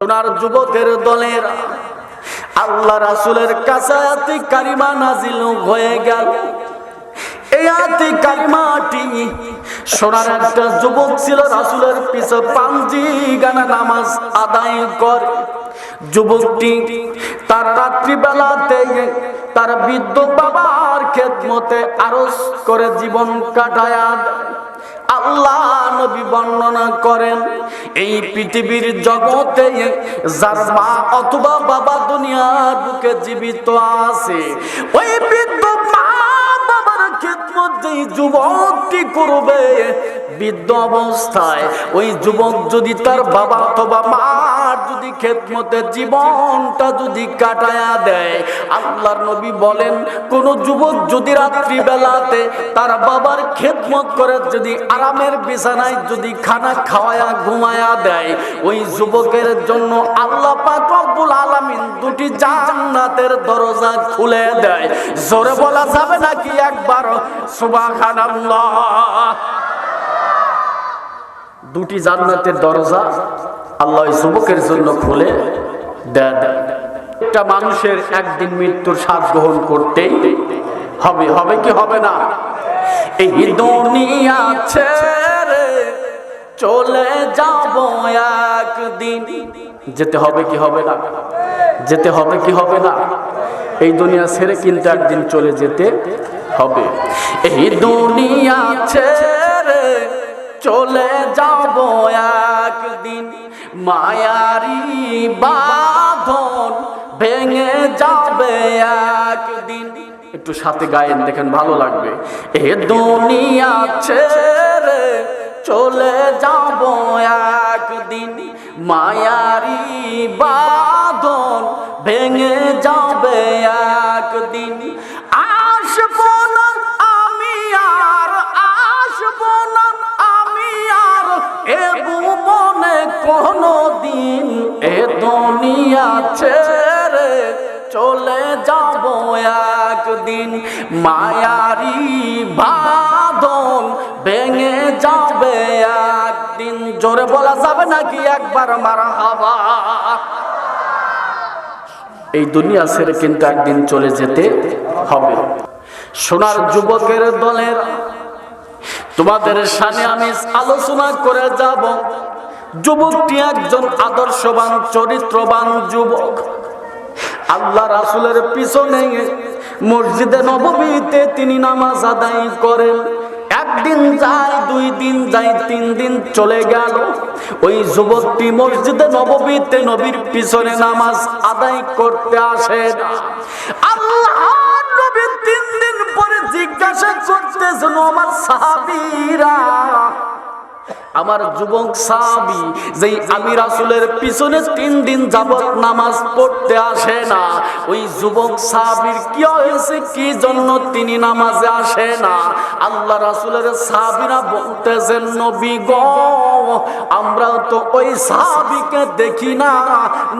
সোনার যুবকের দলের আল্লাহ রাসূলের কাছে আয়াতে কারিমা নাজিল হয়ে গেল। এই আয়াতে কারিমাটি সোনার একটা যুবক ছিল, রাসূলের পিছে পাঞ্জি গানা নামাজ আদায় করে। যুবকটি তার রাত্রি বেলাতে তার বৃদ্ধ বাবার খেদমতে আরজ করে জীবন কাটায়। আল্লাহ নবী বর্ণনা করেন, এই পৃথিবীর জগতে যার মা অথবা বাবা দুনিয়ার বুকে জীবিত আছে, ওই বৃদ্ধ মা বাবার খেদমত যেই যুবকটি করবে বৃদ্ধ অবস্থায়, ওই যুবক যদি তার বাবা অথবা মার যদি খেদমতে জীবনটা যদি কাটায়া দেয়, আল্লাহর নবী বলেন কোন যুবক যদি রাত্রি বেলাতে তার বাবার খেদমত করে যদি আরামের বিছানায় যদি খানা খাওয়ায়া ঘুমায়া দেয়, ওই যুবকের জন্য আল্লাহ পাক রব্বুল আলামিন দুটি জান্নাতের দরজা খুলে দেয়। জোরে বলা যাবে নাকি একবার সুবহানাল্লাহ? দুটি জান্নাতের দরজা আল্লাহ ওই যুবকের জন্য খুলে দেন। একটা মানুষের একদিন মৃত্যুর স্বাদ গ্রহণ করতেই হবে, হবে কি হবে না? এই দুনিয়া ছেড়ে চলে যাব একদিন, যেতে হবে কি হবে না? যেতে হবে কি হবে না? এই দুনিয়া ছেড়ে কিন্তু একদিন চলে যেতে হবে। এই দুনিয়া ছেড়ে চলে যাব একদিন, মায়ারি বাঁধন ভেঙে যাবে একদিন। একটু সাথে গায়েন, দেখেন ভালো লাগবে। এ দুনিয়া ছেড়ে চলে যাব একদিন, মায়ারি বাঁধন ভেঙে যাবে একদিন। আসবো না আমি আর, আসবো না আমি আর এ ভুবনে কোনদিন, এ দুনিয়া ছেড়ে চলে যাব একদিন, মায়ারি বাঁধন ভেঙে যাবে একদিন। জোরে বলা যাবে নাকি একবার মারহাবা? এই দুনিয়া ছেড়ে কিন্তু একদিন চলে যেতে হবে। সোনার যুবকের দলের তোমাদের সামনে আমি আলোচনা করে যাব। যুবকটি একজন আদর্শবান চরিত্রবান যুবক। আল্লাহ রাসূলের পিছনে মসজিদে নববীতে তিনি নামাজ আদায় করেন। একদিন যায়, দুই দিন যায়, তিন দিন চলে গেল। ওই যুবকটি মসজিদে নববীতে নবীর পিছনে নামাজ আদায় করতে আসে না। আল্লাহ নবী তিন দিন পরে জিজ্ঞাসা করতেছেন, আমার সাহাবীরা, আমার যুবক সাহাবী যেই আমি রাসূলের পিছনে তিন দিন যাবত নামাজ পড়তে আসে না, ওই যুবক সাহাবীর কি হয়েছে, কি জন্য তিনি নামাজে আসে না? আল্লাহ রাসূলের সাহাবীরা বলতেছেন, নবী গো, আমরা তো ওই সাহাবীকে দেখি না,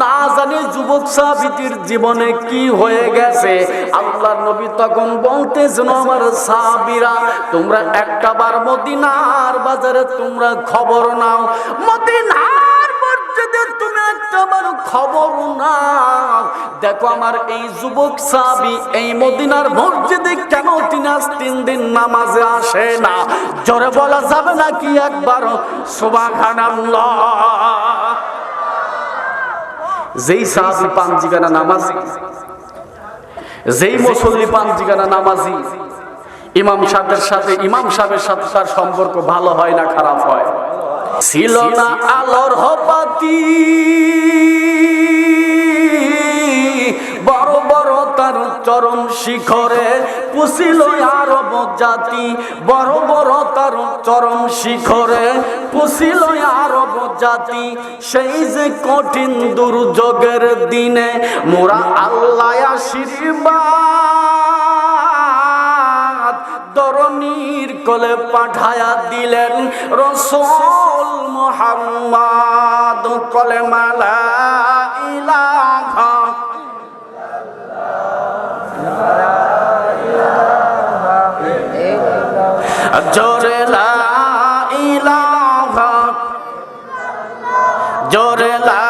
না জানি যুবক সাহাবীটির জীবনে কি হয়ে গেছে। আল্লাহর নবী তখন বলতেছেন, আমার সাহাবীরা, তোমরা একটাবার মদিনার বাজারে তোমরা খবর নাও, মদিনার মসজিদে তুমি একটাবার খবর নাও, দেখো আমার এই যুবক সাহাবী এই মদিনার মসজিদে কেন তিনি আজ তিন দিন নামাজে আসে না? জোরে বলা যাবে নাকি একবার সুবহানাল্লাহ? যেই সাহাবী পাঞ্জিগানা নামাজি, যেই মুসল্লি পাঞ্জিগানা নামাজি, ইমাম সাহেবের সাথে তার সম্পর্ক ভালো হয় না খারাপ হয়? ছিল না আলোর হপাতি, বড় বড় তার চরম শিখরে পুছিল আরব জাতি, বড় বড় তার চরম শিখরে পুছিল আরব জাতি। সেই যে কঠিন দুর্যোগের দিনে মোরা আল্লাহ আশীর্বাদ ধরণীর কোলে পাঠায়া দিলেন রাসূল মুহাম্মদ। কলেমা লা ইলাহা জোরে লা ইলাহা, জোরে লা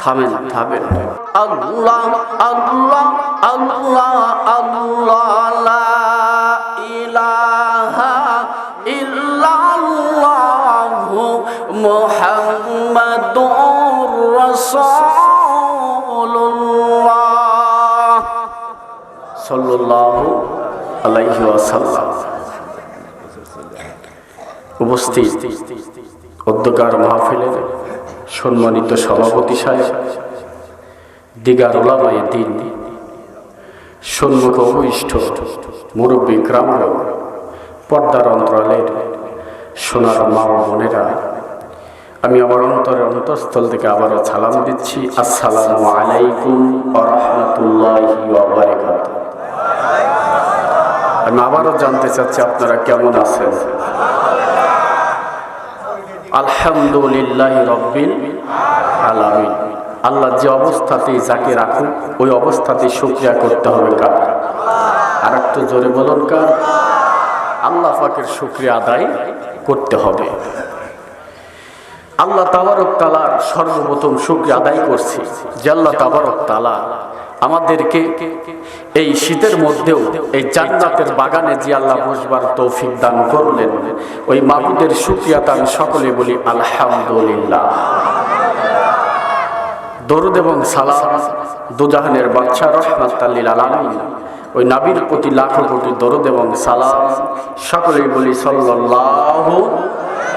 থামেন থামেন। আল্লাহ আল্লাহ আল্লাহ আল্লাহ লা ইলাহা ইল্লাল্লাহু মুহাম্মাদুর রাসূলুল্লাহ সাল্লাল্লাহু আলাইহি ওয়াসাল্লাম। উপস্থিত অধ্যকার মাহফিলের সম্মানিত সভাপতি সাহেব, দিগার উলামায়ে দ্বীন, সম্মুখ উপবিষ্ট মুরব্বী গ্রাম, পর্দার অন্তরালের সোনার মা ও বোনেরা, আমি আমার অন্তরের অন্তঃস্থল থেকে আবারও সালাম দিচ্ছি। আসসালামু আলাইকুম ওয়া রাহমাতুল্লাহি ওয়া বারাকাতুহু। আমি আবারও জানতে চাচ্ছি আপনারা কেমন আছেন? আলহামদুলিল্লাহি রাব্বিল আলামিন। আল্লাহ যে অবস্থাতেই যাকে রাখুক ওই অবস্থাতেই শুকরিয়া করতে হবে কার? আর একটু জোরে বলুন কার? আল্লাহ পাকের শুকরিয়া আদায় করতে হবে। আল্লাহ তাবারক তাআলার সর্বপ্রথম শুকরিয়া আদায় করছি যে আল্লাহ তাবারক তাআলা আমাদেরকে এই শীতের মধ্যেও এই জান্নাতের বাগানে যে আল্লাহ বসবার তৌফিক দান করলেন, ওই মাবুদের শুকরিয়া আমি সকলে বলি আলহামদুলিল্লাহ। দরুদ এবং সালাম দুজাহানের বাদশা রাহমাতাল লিল আলামিন ওই নবীর প্রতি লাখো কোটি দরুদ এবং সালাম, সকলেই বলি সাল্লাল্লাহু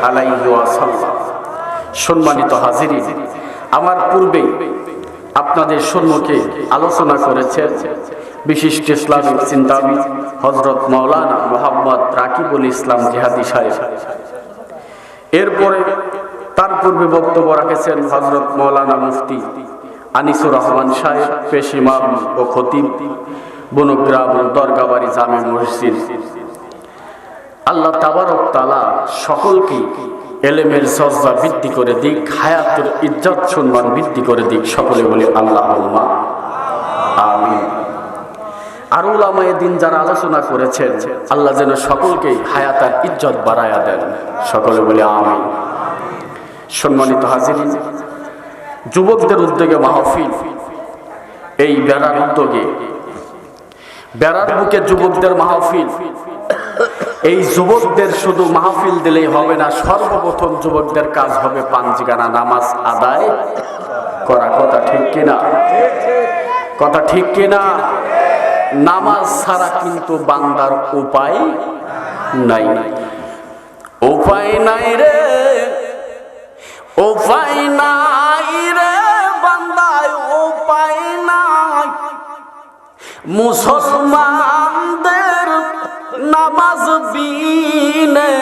আলাইহি ওয়াসাল্লাম। সম্মানিত হাজিরিন, আমার পূর্বেই আপনাদের সম্মুখে আলোচনা করেছেন বিশিষ্ট ইসলামিক চিন্তাবিদ হযরত মাওলানা মুহাম্মদ রাকিবুল ইসলাম জিহাদি সাহেব। এরপরে তার পূর্বে বক্তব্য রাখেছেন হযরত মাওলানা মুফতি আনিসুর রহমান সাহেব, পেশ ইমাম ও খতিব, বনগ্রাম দরগাবাড়ি জামে মসজিদ। আল্লাহ তাবারক তাআলা সকলকে এলেমের সজ্জা বৃদ্ধি করে দিক, হায়াতের ইজ্জত সম্মান বৃদ্ধি করে দিক, সকলে বলি আল্লাহুম্মা আমিন। আর উলামায়ে দ্বীন যারা আলোচনা করেছেন আল্লাহ যেন সকলকে হায়াত আর ইজ্জত বাড়ায়া দেন, সকলে বলি আমিন। সম্মানিত হাজিরিন, যুবকদের উদ্যোগে মাহফিল, এই বেড়ার উদ্যোগে, বেড়ার বুকে যুবকদের মাহফিল। এই যুবকদের শুধু মাহফিল দিলেই হবে না, সর্বপ্রথম যুবকদের কাজ হবে পাঁচগানা নামাজ আদায় করা। কথা ঠিক কিনা? কথা ঠিক কিনা? নামাজ ছাড়া কিন্তু বান্দার উপায় নাই, উপায় নাই রে, উপায় নাই রে বান্দায়, উপায় নাই। মুসলমানদের নামাজ বিনে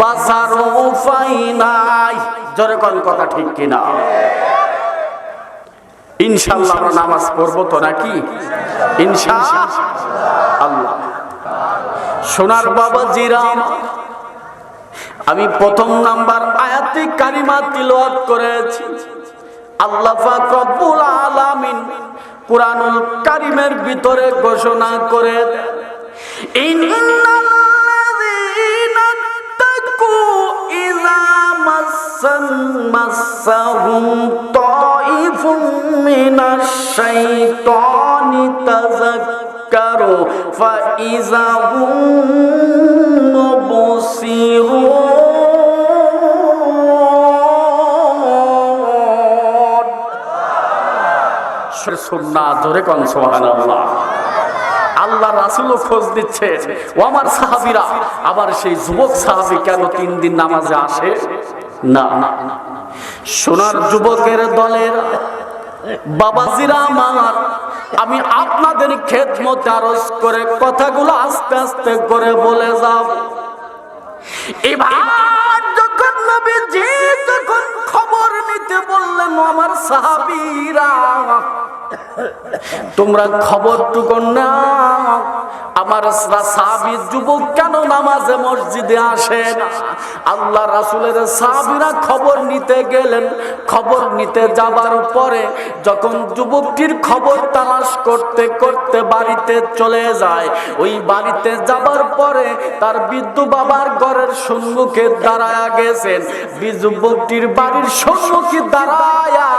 বাঁচার উপায় নাই। জোরে কোন কথা ঠিক কিনা? ইনশাআল্লাহ আমরা নামাজ পড়বো তো নাকি? ইনশাআল্লাহ। সোনার বাবাজিরা, আমি প্রথম নাম্বার আয়াতে কারিমা তিলাওয়াত করেছি। আল্লাহ পাক রব্বুল আলামিন কুরআনুল কারীমের ভিতরে ঘোষণা করে দেন, ইন্নাল্লাযীনা তাকু ইযা মাসাহুম তাইফুম মিনাশ শাইতানি তাযাক্কারু ফাইযা হুম মুবসিরুন। সুন্নাহ জোরে কোন সুবহানাল্লাহ। আল্লাহ রাসূলও খোঁজ দিচ্ছে, ও আমার সাহাবীরা, আবার সেই যুবক সাহাবী কেন 3 দিন নামাজে আসে না? সোনার যুবকের দলের বাবাজিরা আমার, আমি আপনাদের খেদমতে আরজ করে কথাগুলো আস্তে আস্তে করে বলে যাব। এবার যখন নবীজি যখন খবর নিতে বললেন, আমার সাহাবীরা তোমরা খবরটুকু নাও, আমার সাহাবী যুবক কেন নামাজে মসজিদে আসে না? আল্লাহ রাসূলের সাহাবীরা খবর নিতে গেলেন। খবর নিতে যাবার পরে যখন যুবকটির খবর তালাশ করতে করতে বাড়িতে চলে যায়, ওই বাড়িতে যাবার পরে তার বৃদ্ধ বাবার ঘরের সম্মুখে দাঁড়ায়া গেছেন। যুবকটির বাড়ির সম্মুখে দাঁড়ায়া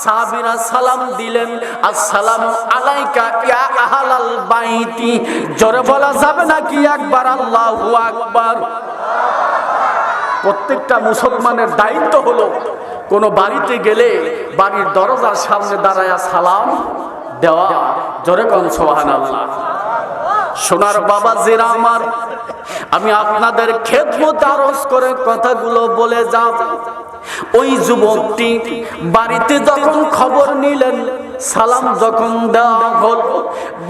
সাহাবীরা সালাম দিলেন, আসসালামু আলাইকা ইয়া আহলাল বাইতি। জোরে বলা যাবে নাকি একবার আল্লাহু আকবার? প্রত্যেকটা মুসলমানের দায়িত্ব হলো কোন বাড়িতে গেলে বাড়ির দরজার সামনে দাঁড়ায়া সালাম দেওয়া। জোরে কোন সুবহানাল্লাহ। সোনার বাবাজিরা আমার, আমি আপনাদের খেদমত আরজ করে কথাগুলো বলে যাব। ওই যুবকটি বাড়িতে যখন খবর নিলেন, সালাম যখন দেওয়া হলো,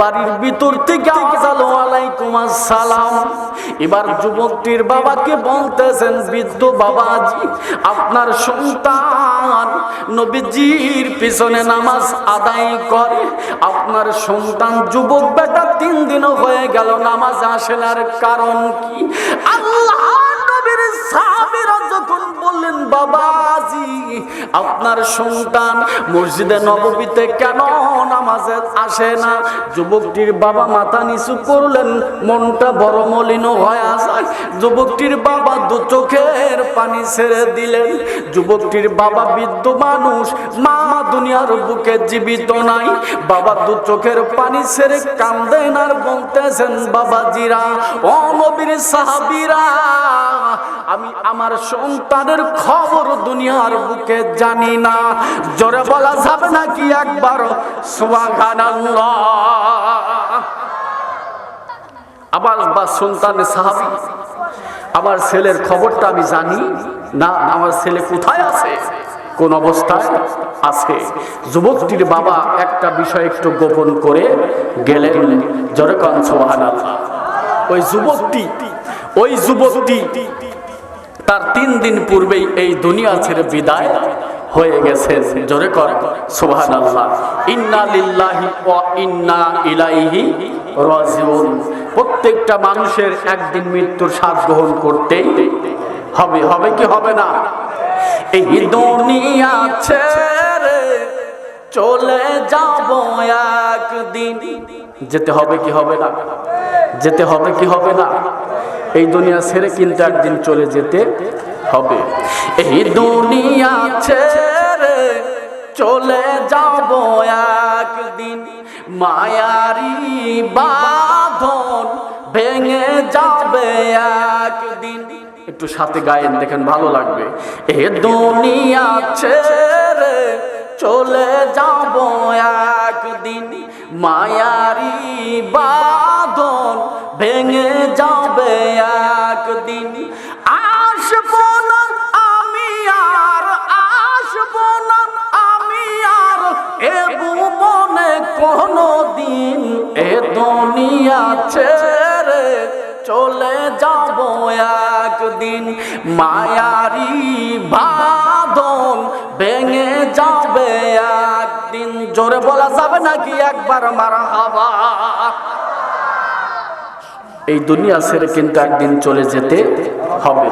বাড়ির ভিতর থেকে আওয়াজ হলো ওয়ালাইকুম আসসালাম। এবার যুবকটির বাবাকে বলতেছেন, বৃদ্ধ বাবাজি, আপনার সন্তান নবীজির পিছনে নামাজ আদায় করে। আপনার সন্তান যুবক বেটা 3 দিনও হয়ে গেল নামাজ আসে না, কারণ কি? আল্লাহ নবীর সাহাবীরা যখন বললেন, বাবাজি আপনার সন্তান মসজিদে নববীতে কেন নামাজে আসে না? যুবকটির বাবা মাথা নিচু করলেন, মনটা বড় মলিন হয়ে যায়। যুবকটির বাবা 2 চোখের পানি ছেড়ে দিলেন। যুবকটির বাবা বৃদ্ধ মানুষ, মা দুনিয়ার বুকে জীবিত নাই। বাবা 2 চোখের পানি ছেড়ে কান্দেন আর বলতেছেন, বাবাজিরা, ও নবীর সাহাবীরা, আমি আমার সন্তানের খবর দুনিয়ার বুকে জানি না। জোরে বলা যাবে নাকি একবার সুবহানাল্লাহ? আবার বা সন্তানের সাহাবী, আমার ছেলের খবরটা আমি জানি না, আমার ছেলে কোথায় আছে, কোন অবস্থায় আছে। যুবকটির বাবা একটা বিষয় একটু গোপন করে গেলেন। জোরে কোন সুবহানাল্লাহ। ওই যুবকটি তার 3 দিন পূর্বেই এই দুনিয়া ছেড়ে বিদায় হয়ে গেছে। জোরে কর সুবহানাল্লাহ। ইন্না লিল্লাহি ওয়া ইন্না ইলাইহি রাজিউন। প্রত্যেকটা মানুষের একদিন মৃত্যুর স্বাদ গ্রহণ করতেই হবে। হবে কি হবে না? এই দুনিয়া ছেড়ে চলে যাব একদিন। যেতে হবে কি হবে না? যেতে হবে কি হবে না? এই দুনিয়া ছেড়ে কিন্তু একদিন চলে যেতে হবে। এই দুনিয়া ছেড়ে চলে যাব একদিন, মায়ারি বাঁধন ভেঙে যাবে একদিন। একটু সাথে গায়েন, দেখেন ভালো লাগবে। এ দুনিয়া ছেড়ে চলে যাব একদিন, মায়ারি বাঁধন ভেঙে যাবে একদিন। আসবো না আমি আর, আসবো না আমি আর এ ভুবনে কোনদিন। এ দুনিয়া ছেড়ে চলে যাব একদিন, মায়ারি বাঁধন ভেঙে যাবে একদিন। জোরে বলা যাবে নাকি একবার মারহাবা? এই দুনিয়া ছেড়ে কিন্তু একদিন চলে যেতে হবে।